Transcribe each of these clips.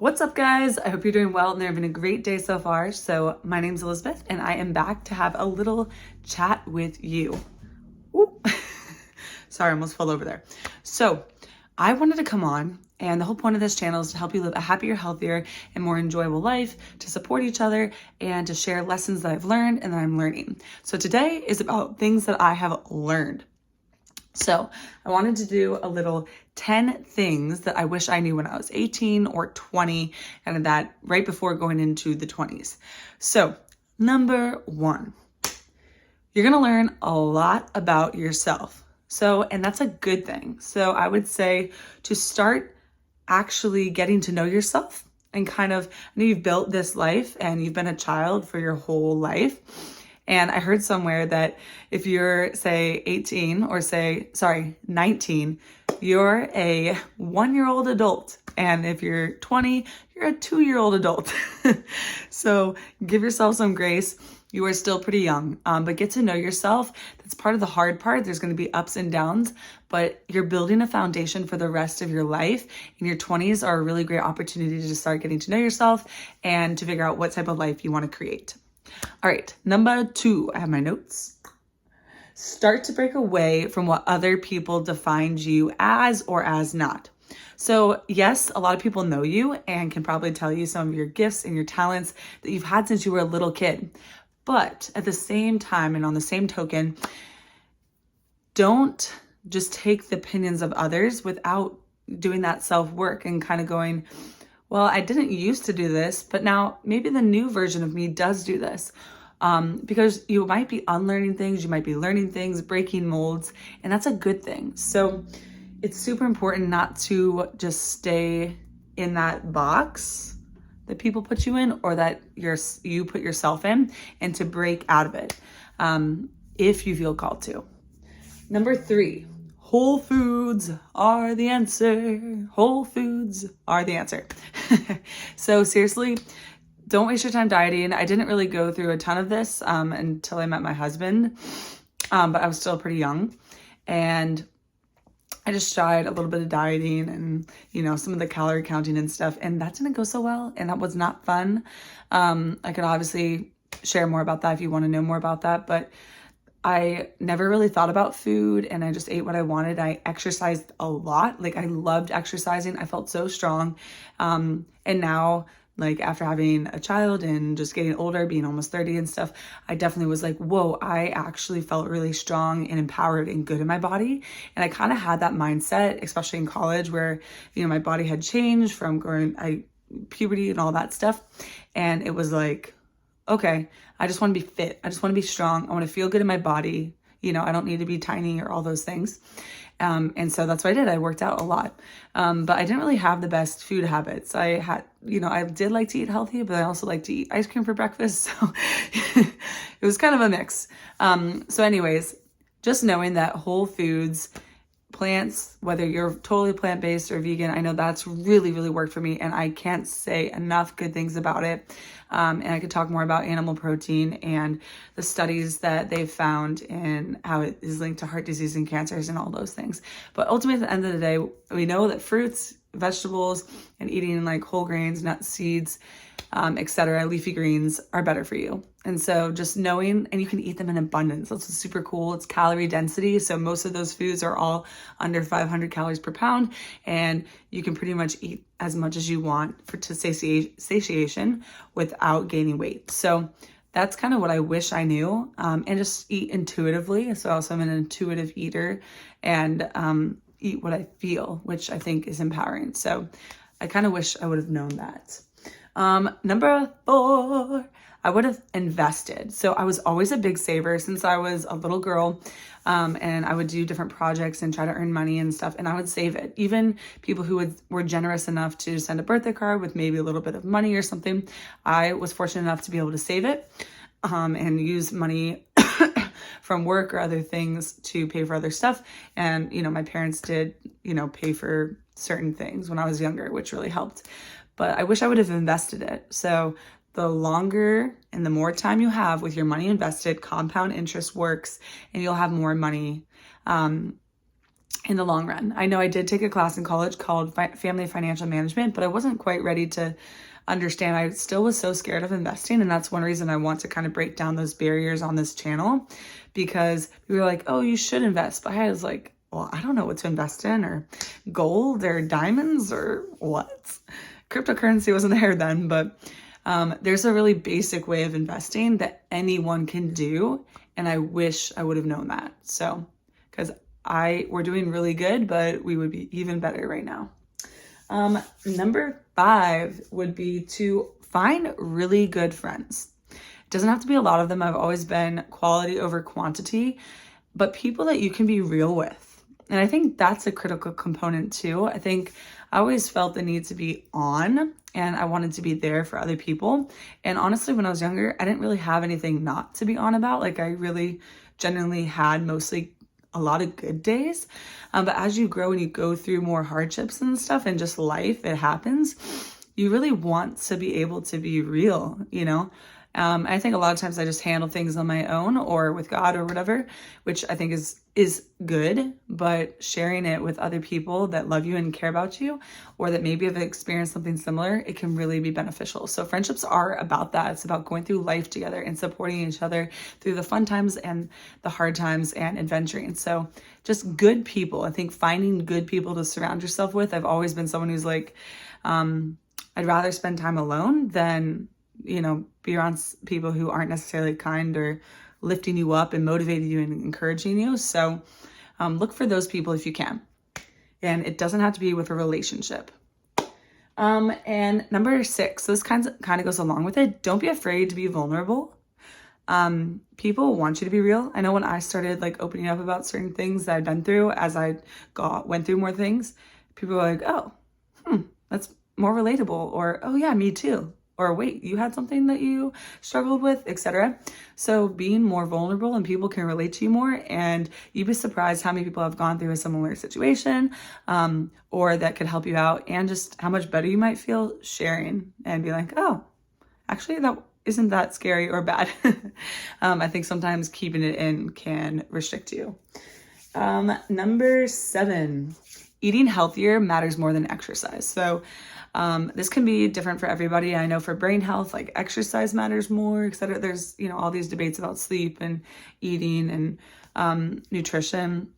What's up, guys? I hope you're doing well and there have been a great day so far. So my name's Elizabeth and I am back to have a little chat with you. Ooh. Sorry, I almost fell over there. So I wanted to come on, and the whole point of this channel is to help you live a happier, healthier, and more enjoyable life, to support each other, and to share lessons that I've learned and that I'm learning. So today is about things that I have learned. So I wanted to do a little 10 things that I wish I knew when I was 18 or 20, and that right before going into the 20s. So number one, you're gonna learn a lot about yourself. And that's a good thing. So I would say to start actually getting to know yourself and kind of, I know you've built this life and you've been a child for your whole life. And I heard somewhere that if you're, say, 18 or 19, you're a 1-year-old adult. And if you're 20, you're a 2-year-old adult. So give yourself some grace. You are still pretty young, but get to know yourself. That's part of the hard part. There's going to be ups and downs, but you're building a foundation for the rest of your life. And your 20s are a really great opportunity to start getting to know yourself and to figure out what type of life you want to create. All right, number 2, I have my notes. Start to break away from what other people defined you as or as not. So yes, a lot of people know you and can probably tell you some of your gifts and your talents that you've had since you were a little kid. But at the same time and on the same token, don't just take the opinions of others without doing that self-work and kind of going, well, I didn't used to do this, but now maybe the new version of me does do this. Because you might be unlearning things, you might be learning things, breaking molds, and that's a good thing. So it's super important not to just stay in that box that people put you in or that you put yourself in, and to break out of it if you feel called to. Number 3. Whole foods are the answer. Whole foods are the answer. So seriously, don't waste your time dieting. I didn't really go through a ton of this until I met my husband, but I was still pretty young. And I just tried a little bit of dieting and, some of the calorie counting and stuff. And that didn't go so well. And that was not fun. I could obviously share more about that if you want to know more about that. But I never really thought about food and I just ate what I wanted. I exercised a lot. Like I loved exercising. I felt so strong. And now, like after having a child and just getting older, being almost 30 and stuff, I definitely was like, whoa, I actually felt really strong and empowered and good in my body. And I kind of had that mindset, especially in college where, my body had changed from puberty and all that stuff. And it was like, okay, I just want to be fit. I just want to be strong. I want to feel good in my body. I don't need to be tiny or all those things. And so that's what I did. I worked out a lot. But I didn't really have the best food habits. I did like to eat healthy, but I also like to eat ice cream for breakfast. So it was kind of a mix. So anyways, just knowing that whole foods, plants, whether you're totally plant-based or vegan, I know that's really, really worked for me. And I can't say enough good things about it. And I could talk more about animal protein and the studies that they've found and how it is linked to heart disease and cancers and all those things. But ultimately, at the end of the day, we know that fruits, vegetables, and eating like whole grains, nuts, seeds, etc., leafy greens are better for you. And so just knowing, and you can eat them in abundance. That's super cool. It's calorie density. So most of those foods are all under 500 calories per pound. And you can pretty much eat as much as you want to satiation without gaining weight. So that's kind of what I wish I knew. And just eat intuitively. So also I'm an intuitive eater and eat what I feel, which I think is empowering. So I kind of wish I would have known that. Number 4, I would have invested. So I was always a big saver since I was a little girl. And I would do different projects and try to earn money and stuff. And I would save it. Even people who were generous enough to send a birthday card with maybe a little bit of money or something, I was fortunate enough to be able to save it, and use money from work or other things to pay for other stuff. And, my parents did, pay for certain things when I was younger, which really helped. But I wish I would have invested it. So the longer and the more time you have with your money invested, compound interest works and you'll have more money. in the long run. I know I did take a class in college called Family Financial Management, but I wasn't quite ready to understand. I still was so scared of investing. And that's one reason I want to kind of break down those barriers on this channel, because we were like, oh, you should invest. But I was like, well, I don't know what to invest in, or gold or diamonds or what. Cryptocurrency wasn't there then, but there's a really basic way of investing that anyone can do. And I wish I would have known that. So, because we're doing really good, but we would be even better right now. Number 5 would be to find really good friends. It doesn't have to be a lot of them. I've always been quality over quantity, but people that you can be real with. And I think that's a critical component too. I think I always felt the need to be on, and I wanted to be there for other people. And honestly, when I was younger, I didn't really have anything not to be on about. Like, I really genuinely had mostly a lot of good days. But as you grow and you go through more hardships and stuff and just life, it happens, you really want to be able to be real, you know? I think a lot of times I just handle things on my own or with God or whatever, which I think is good, but sharing it with other people that love you and care about you, or that maybe have experienced something similar, it can really be beneficial. So friendships are about that. It's about going through life together and supporting each other through the fun times and the hard times and adventuring. So just good people. I think finding good people to surround yourself with. I've always been someone who's like, I'd rather spend time alone than, you know, be around people who aren't necessarily kind or lifting you up and motivating you and encouraging you. So look for those people if you can. And it doesn't have to be with a relationship. And number 6, so this kind of goes along with it. Don't be afraid to be vulnerable. People want you to be real. I know when I started like opening up about certain things that I've been through, as I went through more things, people were like, oh, that's more relatable, or, oh yeah, me too. Or wait, you had something that you struggled with, etc. So being more vulnerable and people can relate to you more, and you'd be surprised how many people have gone through a similar situation, or that could help you out, and just how much better you might feel sharing and be like, oh, actually that isn't that scary or bad. I think sometimes keeping it in can restrict you. Number 7, eating healthier matters more than exercise. So this can be different for everybody. I know for brain health, like exercise matters more, etc. There's, you know, all these debates about sleep and eating and nutrition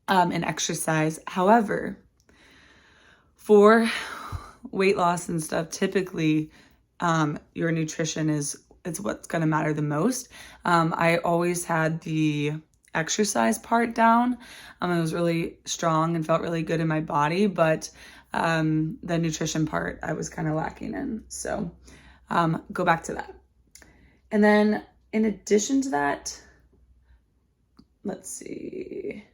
and exercise. However, for weight loss and stuff, typically your nutrition is what's going to matter the most. I always had the exercise part down. It was really strong and felt really good in my body, but the nutrition part I was kind of lacking in. So go back to that. And then in addition to that, let's see,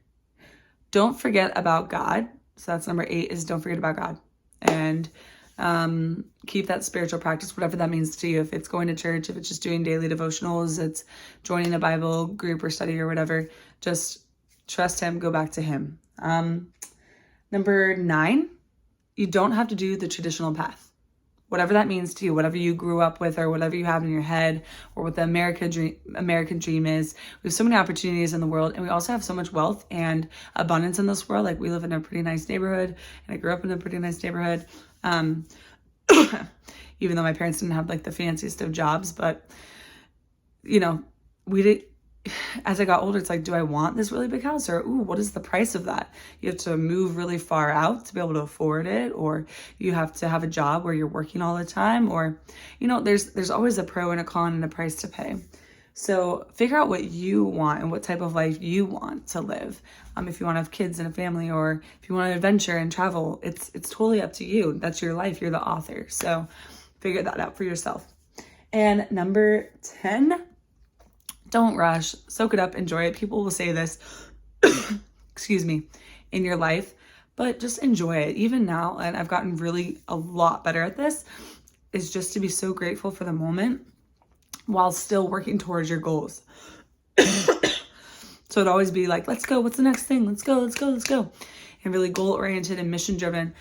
don't forget about God. So that's number 8, is don't forget about God. And keep that spiritual practice, whatever that means to you. If it's going to church, if it's just doing daily devotionals, it's joining a Bible group or study or whatever, just trust him, go back to him. Number 9, you don't have to do the traditional path. Whatever that means to you, whatever you grew up with or whatever you have in your head, or what the American dream is. We have so many opportunities in the world, and we also have so much wealth and abundance in this world. Like, we live in a pretty nice neighborhood, and I grew up in a pretty nice neighborhood. Even though my parents didn't have like the fanciest of jobs, but you know, as I got older, it's like, do I want this really big house? Or, ooh, what is the price of that? You have to move really far out to be able to afford it, or you have to have a job where you're working all the time, or, you know, there's always a pro and a con and a price to pay. So figure out what you want and what type of life you want to live. If you want to have kids and a family, or if you want to adventure and travel, it's totally up to you. That's your life. You're the author. So figure that out for yourself. And number 10, don't rush, soak it up, enjoy it. People will say this, excuse me, in your life, but just enjoy it. Even now, and I've gotten really a lot better at this, is just to be so grateful for the moment while still working towards your goals. So it'd always be like, let's go, what's the next thing? Let's go. And really goal-oriented and mission-driven.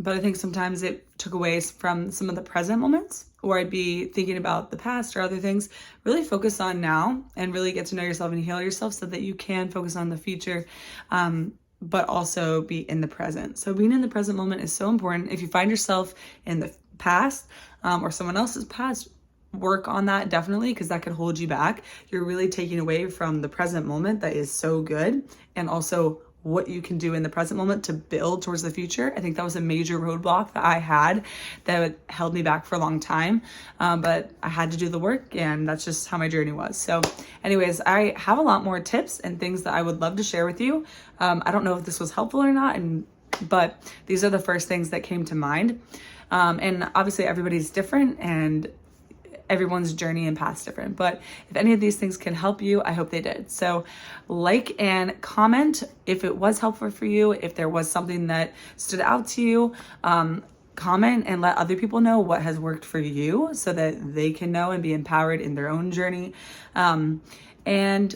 but I think sometimes it took away from some of the present moments, or I'd be thinking about the past or other things. Really focus on now and really get to know yourself and heal yourself so that you can focus on the future, but also be in the present. So being in the present moment is so important. If you find yourself in the past or someone else's past, work on that definitely, because that could hold you back. You're really taking away from the present moment that is so good, and also what you can do in the present moment to build towards the future. I think that was a major roadblock that I had that held me back for a long time, but I had to do the work, and that's just how my journey was. So anyways, I have a lot more tips and things that I would love to share with you. I don't know if this was helpful or not, but these are the first things that came to mind. And obviously everybody's different, and everyone's journey and path's different, but if any of these things can help you, I hope they did. So like and comment if it was helpful for you, if there was something that stood out to you. Comment and let other people know what has worked for you so that they can know and be empowered in their own journey. And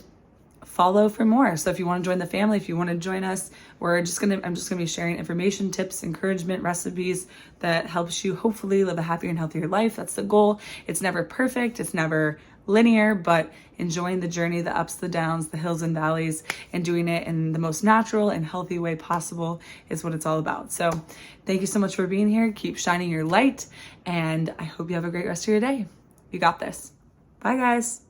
follow for more. So if you want to join the family, if you want to join us, I'm just gonna be sharing information, tips, encouragement, recipes that helps you hopefully live a happier and healthier life. That's the goal. It's never perfect, it's never linear, but enjoying the journey, the ups, the downs, the hills and valleys, and doing it in the most natural and healthy way possible is what it's all about. So thank you so much for being here. Keep shining your light, and I hope you have a great rest of your day. You got this. Bye guys.